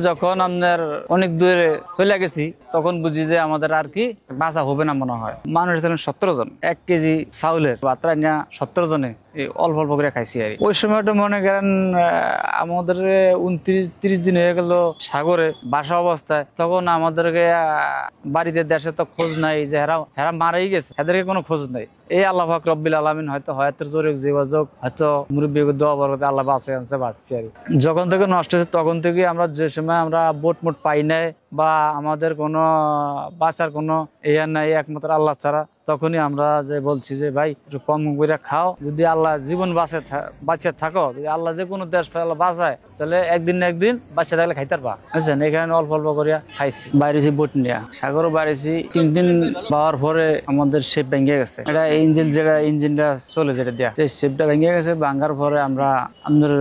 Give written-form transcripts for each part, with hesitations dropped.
যখন আপনার অনেক দূরে চলে গেছি তখন বুঝি যে আমাদের আর কি বাঁচা হবে না মনে হয়। মানুষ ছিলেন 17 জন, 1 কেজি চাউলের বাত্রা নিয়ে 17 জনে অল্প অল্প করে খাইছি আর ওই সময়টা মনে করেন আমাদের 29-30 দিন হয়ে গেল সাগরে বাসা অবস্থায়। তখন আমাদেরকে বাড়িতে দেশে তো খোঁজ নাই যে হেরা হেরা মারাই গেছে, এদেরকে কোনো খোঁজ নাই। এই আল্লাহ পাক রব্বিল আলামিন হয়তো হয়াতের জোরে যোগাযোগ হয়তো মুরব্বী দোয়া বলতে আল্লাহ বাঁচে আনছে, বাঁচছি আর যখন থেকে নষ্ট হয়েছে তখন থেকে আমরা যে সময় আমরা বোট মোট পাই নাই বা আমাদের কোনো বাঁচার কোনো ইয়া নাই একমাত্র আল্লাহ ছাড়া, তখনই আমরা যে বলছি যে ভাই একটু কম করে খাও, যদি আল্লাহ জীবন বাঁচে থাকো, যদি আল্লাহ যে কোনো দেশ আল্লাহ বাঁচায় তাহলে একদিন না একদিন বাচ্চা থাকলে খাইতে পারবা। বুঝছেন, এখানে অল্প অল্প করিয়া খাইছি। বাইরেছি বোট নিয়ে সাগরও বাইরেছি। 3 দিন পাওয়ার পরে আমাদের শেপ ভেঙে গেছে। এটা ইঞ্জিন যেটা ইঞ্জিনটা চলে যেটা দেয়া সেই শেপটা ভেঙে গেছে। ভাঙার পরে আমরা আপনার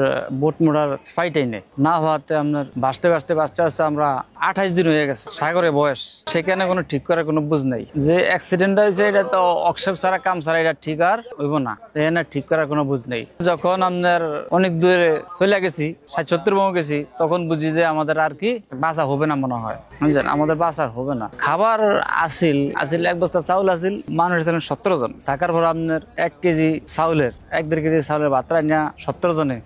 বোট মোড়ার ফাইটাই নেই না হওয়াতে আপনার বাঁচতে বাঁচতে বাঁচতে বাঁচতে আমরা 28 দিন হয়ে গেছে সাগরে বয়স। সেখানে কোনো ঠিক করার কোনো বুঝ নাই। যে অ্যাক্সিডেন্ট হয়েছে এটা তো অক্ষেপ ছাড়া কাম ছাড়া এটা ঠিক আর হইব না, এখানে ঠিক করার কোনো বুঝ নেই। যখন আপনার অনেক দূরে চলে গেছি 60-70 বউ গেছি তখন বুঝি যে আমাদের আর কি বাঁচা হবে না মনে হয়। বুঝলেন, আমাদের বাঁচার হবে না। খাবার আসিল 1 বস্তা চাউল আসিল, মানুষ ছিলেন 17 জন। থাকার পর আপনার 1 কেজি চাউলের 1-1.5 কেজি চাউলের বাত্রা নিয়ে 17 জনে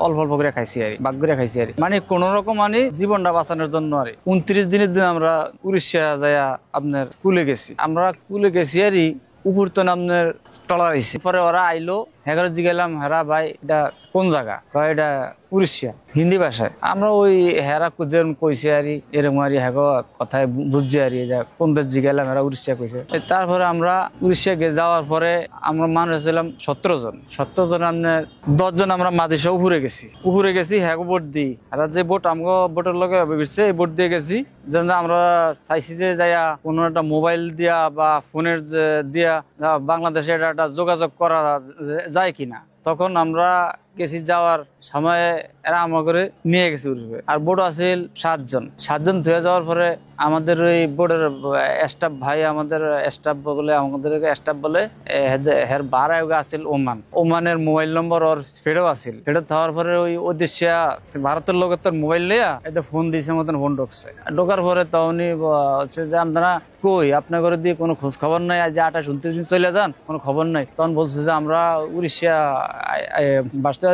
অল্প অল্প করে খাইছি আর বাগ করে খাইছি আর মানে কোন রকম মানে জীবনটা বাঁচানোর জন্য আর 29 দিনের দিন আমরা উড়িষ্যা যাইয়া আপনার কুলে গেছি। আমরা কুলে গেছি আর উপর তো আপনার টলার আইছে। পরে ওরা আইলো, হেগার জিগাইলাম হেরা ভাই এটা কোন জায়গা, এটা উড়িষ্যা হিন্দি ভাষায়। আমরা ওই হেরা যেরকম কইছে আর এরকম আর হ্যাঁ কথায় বুঝছি আর কোন দেশ জিগাইলাম, হেরা উড়িষ্যা কইছে। তারপরে আমরা উড়িষ্যা যাওয়ার পরে আমরা মানুষ ছিলাম 17 জন। 17 জন আপনার 10 জন আমরা মাদেশে উপরে গেছি হ্যাঁ বোট দিই। আর যে বোট আমগো বোটের লগে বেরছে এই বোট দিয়ে গেছি। যেন আমরা চাইছি যে যাইয়া কোনো একটা মোবাইল দিয়া বা ফোনের দিয়া বাংলাদেশে একটা যোগাযোগ করা যায় কিনা। তখন আমরা গেছি, যাওয়ার সময় এরা আমার করে নিয়ে গেছে উঠবে। আর বোট আছিল 7 জন ধুয়ে যাওয়ার পরে আমাদের ওই বোর্ডের স্টাফ ভাই, আমাদের স্টাফ বলে আমাদের স্টাফ বলে হের বার আছিল ওমানের মোবাইল নম্বর ওর ফেরও আছিল। ফেরত হওয়ার পরে ওই ওদেশিয়া ভারতের লোকের তোর মোবাইল লিয়া এটা ফোন দিয়েছে, মতন ফোন ঢুকছে। ঢোকার পরে তখনই হচ্ছে যে আপনারা কই, আপনার ঘরে দিয়ে কোনো খোঁজ খবর নাই, আজ 28-29 দিন চলে যান, কোনো খবর নাই। তখন বলছে যে আমরা উড়িষ্যা বাঁচতে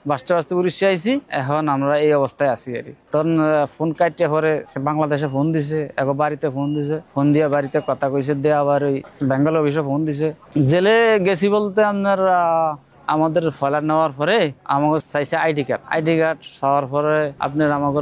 বাঁচতে উড়িষ্যা আইছি, এখন আমরা এই অবস্থায় আছি আর তখন ফোন কাটিয়ে পরে বাংলাদেশে ফোন দিছে, এখন বাড়িতে ফোন দিছে। ফোন দিয়ে বাড়িতে কথা কইছে, দিয়ে আবার ওই বেঙ্গল অফিসে ফোন দিছে। জেলে গেছি বলতে আপনার আমাদের ফলার নেওয়ার পরে আমাকে চাইছে আইডি কার্ড। চাওয়ার পরে আপনার আমাকে